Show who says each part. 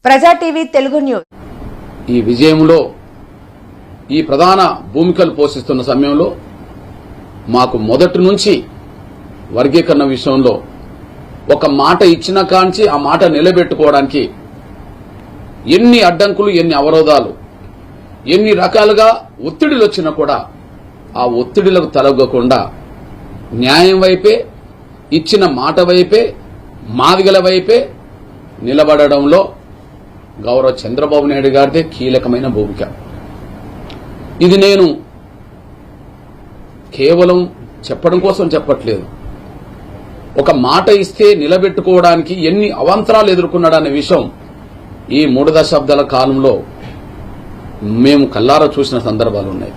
Speaker 1: ప్రజా TV Telugu news.
Speaker 2: ఈ విజయంలో ఈ ప్రధాన భూమికలు పోషిస్తున్న సమయంలో మాకు మొదటి నుంచి వర్గీకరణ విషయంలో ఒక మాట ఇచ్చిన కాంచి ఆ మాట నిలబెట్టుకోవడానికి ఎన్ని అడ్డంకులు, ఎన్ని అవరోధాలు, ఎన్ని రకాలుగా ఒత్తిడిలు వచ్చినా కూడా ఆ ఒత్తిడిలకు తలగకుండా న్యాయం వైపే, ఇచ్చిన మాట వైపే, మాదిగల వైపే నిలబడడంలో గౌరవ చంద్రబాబు నాయుడు గారిదే కీలకమైన భూమిక. ఇది నేను కేవలం చెప్పడం కోసం చెప్పట్లేదు. ఒక మాట ఇస్తే నిలబెట్టుకోవడానికి ఎన్ని అవాంతరాలు ఎదుర్కొన్నాడనే విషయం ఈ 3 దశాబ్దాల కాలంలో మేము కల్లారా చూసిన సందర్భాలు ఉన్నాయి.